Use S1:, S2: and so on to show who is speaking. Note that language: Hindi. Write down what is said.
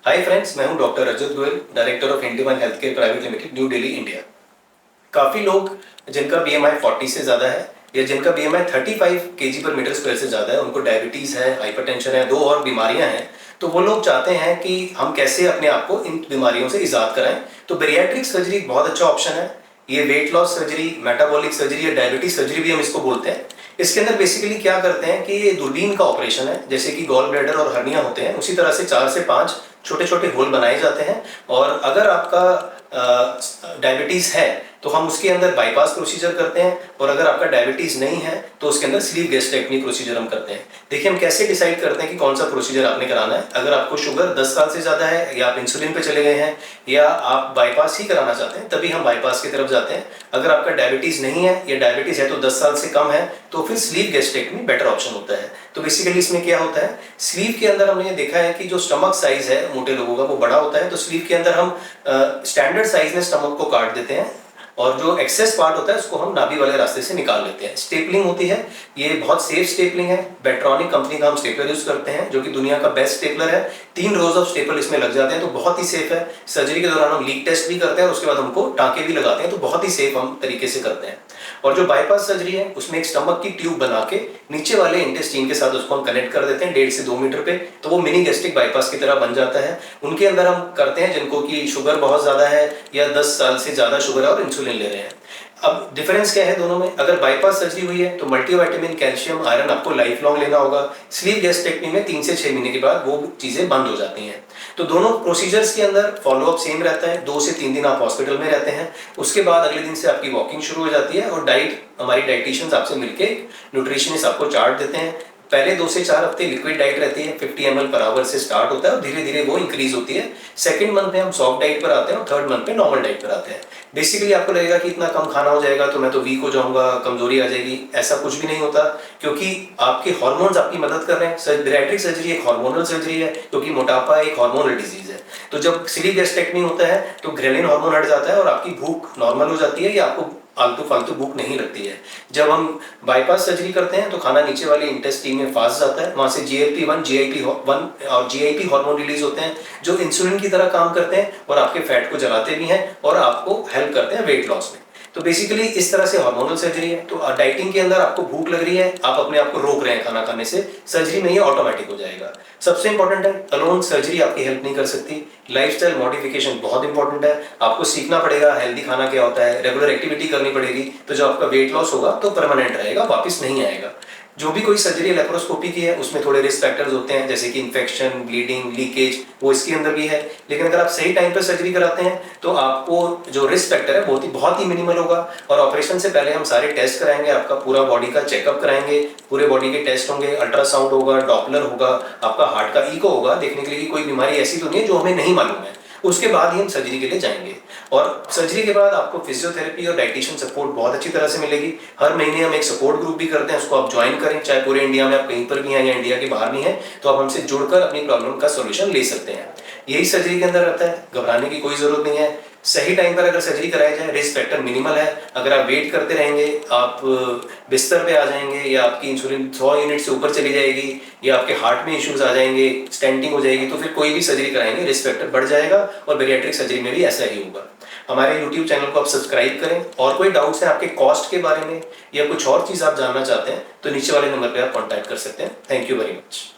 S1: हाय फ्रेंड्स, मैं हूं doctor Rajat Goyal, director of Indivan Health Care Private Limited, New Delhi, India. काफ़ी लोग जिनका बीएमआई 40 से ज़्यादा है या जिनका बीएमआई 35 केजी पर मीटर स्क्वायर से ज़्यादा है, उनको डायबिटीज़ है, हाइपरटेंशन है, दो और बीमारियां हैं, तो वो लोग चाहते हैं कि हम कैसे अपने आप को इन बीमारियों से इजाद कराएं। तो बेरियाट्रिक सर्जरी एक बहुत अच्छा ऑप्शन है। ये weight loss surgery, metabolic surgery या डायबिटीज सर्जरी भी हम इसको बोलते हैं। इसके अंदर बेसिकली क्या करते हैं कि ये दूरबीन का ऑपरेशन है। जैसे कि गॉल ब्लैडर और हर्निया होते हैं, उसी तरह से 4 से 5 छोटे छोटे होल बनाए जाते हैं। और अगर आपका डायबिटीज़ है तो हम उसके अंदर बाईपास प्रोसीजर करते हैं, और अगर आपका डायबिटीज़ नहीं है तो उसके अंदर स्लीव गैस्ट्रेक्टमी प्रोसीजर हम करते हैं। देखिए, हम कैसे डिसाइड करते हैं कि कौन सा प्रोसीजर आपने कराना है। अगर आपको शुगर 10 साल से ज़्यादा है, या आप इंसुलिन पे चले गए हैं, या आप बाईपास ही कराना चाहते हैं, तभी हम बाईपास की तरफ जाते हैं। अगर आपका डायबिटीज़ नहीं है या डायबिटीज़ है तो 10 साल से कम है, तो फिर स्लीव गैस्ट्रेक्टमी बेटर ऑप्शन होता है। तो बेसिकली इसमें क्या होता है, स्लीव के अंदर हमने ये देखा है कि जो स्टमक साइज है मोटे लोगों का वो बड़ा होता है, तो स्लीव के अंदर हम स्टैंडर्ड साइज में स्टमक को काट देते हैं, और जो एक्सेस पार्ट होता है उसको हम नाभि वाले रास्ते से निकाल लेते हैं। स्टेपलिंग होती है, ये बहुत सेफ स्टेपलिंग है। बेट्रॉनिक कंपनी का हम स्टेपलर यूज करते हैं, जो कि दुनिया का बेस्ट स्टेपलर है। 3 रोज ऑफ स्टेपल इसमें लग जाते हैं, तो बहुत ही सेफ है। सर्जरी के दौरान हम लीक टेस्ट भी करते हैं और उसके बाद हमको टाँके भी लगाते हैं, तो बहुत ही सेफ हम तरीके से करते हैं। और जो बाईपास सर्जरी है उसमें एक स्टमक की ट्यूब बना के नीचे वाले इंटेस्टाइन के साथ उसको हम कनेक्ट कर देते हैं 1.5 से 2 मीटर पे, तो वो मिनी गैस्ट्रिक बाईपास की तरह बन जाता है। उनके अंदर हम करते हैं जिनको कि शुगर बहुत ज़्यादा है या 10 साल से ज़्यादा शुगर है और इंसुलिन ले रहे हैं। अब डिफरेंस क्या है दोनों में? अगर बाईपास सर्जरी हुई है तो मल्टीविटामिन, कैल्शियम, आयरन आपको लाइफ लॉन्ग लेना होगा। स्लीव गैस्ट्रेक्टमी में 3 से 6 महीने के बाद वो चीज़ें बंद हो जाती हैं। तो दोनों प्रोसीजर्स के अंदर फॉलोअप सेम रहता है। 2 से 3 दिन आप हॉस्पिटल में रहते हैं, उसके बाद अगले दिन से आपकी वॉकिंग शुरू हो जाती है, और डाइट हमारी डाइटिशियंस आपसे मिलके न्यूट्रिशनिस्ट आपको चार्ट देते हैं। पहले 2 से 4 हफ्ते लिक्विड डाइट रहती है, 50 ml पर आवर से स्टार्ट होता है और धीरे धीरे वो इंक्रीज होती है। सेकंड मंथ में हम सॉफ्ट डाइट पर आते हैं और थर्ड मंथ में नॉर्मल डाइट पर आते हैं। बेसिकली आपको लगेगा कि इतना कम खाना हो जाएगा तो मैं तो वीक हो जाऊंगा, कमजोरी आ जाएगी। ऐसा कुछ भी नहीं होता, क्योंकि आपके हार्मोन्स आपकी मदद कर रहे हैं। बेरियाट्रिक सर्जरी एक हार्मोनल सर्जरी है, क्योंकि मोटापा एक हार्मोनल डिजीज है। तो जब स्लीव गैस्ट्रेक्टमी होता है तो ग्रेलिन हार्मोन हट जाता है और आपकी भूख नॉर्मल हो जाती है, या आपको आलतू फालतू भूख नहीं लगती है। जब हम बाईपास सर्जरी करते हैं तो खाना नीचे वाले इंटेस्टाइन में फंस जाता है, वहां से GLP-1, GIP-1 और GIP हार्मोन रिलीज होते हैं, जो इंसुलिन की तरह काम करते हैं और आपके फैट को जलाते भी हैं और आपको हेल्प करते हैं वेट लॉस में। तो बेसिकली इस तरह से हार्मोनल सर्जरी है। तो डाइटिंग के अंदर आपको भूख लग रही है, आप अपने आप को रोक रहे हैं खाना खाने से, सर्जरी में ये ऑटोमेटिक हो जाएगा। सबसे इंपॉर्टेंट है, अलोन सर्जरी आपकी हेल्प नहीं कर सकती। लाइफस्टाइल मॉडिफिकेशन बहुत इंपॉर्टेंट है। आपको सीखना पड़ेगा हेल्दी खाना क्या होता है, रेगुलर एक्टिविटी करनी पड़ेगी, तो जब आपका वेट लॉस होगा तो परमानेंट रहेगा, वापस नहीं आएगा। जो भी कोई सर्जरी लेप्रोस्कोपी की है उसमें थोड़े रिस्क फैक्टर्स होते हैं, जैसे कि इन्फेक्शन, ब्लीडिंग, लीकेज, वो इसके अंदर भी है। लेकिन अगर आप सही टाइम पर सर्जरी कराते हैं तो आपको जो रिस्क फैक्टर है बहुत ही मिनिमल होगा। और ऑपरेशन से पहले हम सारे टेस्ट कराएंगे, आपका पूरा बॉडी का चेकअप कराएंगे, पूरे बॉडी के टेस्ट होंगे, अल्ट्रासाउंड होगा, डॉपलर होगा, आपका हार्ट का इको होगा, देखने के लिए कि कोई बीमारी ऐसी तो नहीं है जो हमें नहीं मालूम है। उसके बाद ही हम सर्जरी के लिए जाएंगे। और सर्जरी के बाद आपको फिजियोथेरेपी और डाइटिशियन सपोर्ट बहुत अच्छी तरह से मिलेगी। हर महीने हम एक सपोर्ट ग्रुप भी करते हैं, उसको आप ज्वाइन करें। चाहे पूरे इंडिया में आप कहीं पर भी हैं या इंडिया के बाहर भी हैं, तो आप हमसे जुड़कर अपनी प्रॉब्लम का सोल्यूशन ले सकते हैं। यही सर्जरी के अंदर रहता है, घबराने की कोई जरूरत नहीं है। सही टाइम पर अगर सर्जरी कराई जाए, रिस्क फैक्टर मिनिमल है। अगर आप वेट करते रहेंगे, आप बिस्तर पे आ जाएंगे, या आपकी इंसुलिन 100 यूनिट से ऊपर चली जाएगी, या आपके हार्ट में इश्यूज आ जाएंगे, स्टेंटिंग हो जाएगी, तो फिर कोई भी सर्जरी कराएंगे रिस्क फैक्टर बढ़ जाएगा। और बेरियाट्रिक सर्जरी में भी ऐसा ही होगा। हमारे YouTube चैनल को आप सब्सक्राइब करें, और कोई डाउट्स है आपके कॉस्ट के बारे में या कुछ और चीज़ आप जानना चाहते हैं तो नीचे वाले नंबर पर आप कॉन्टैक्ट कर सकते हैं। Thank you very much.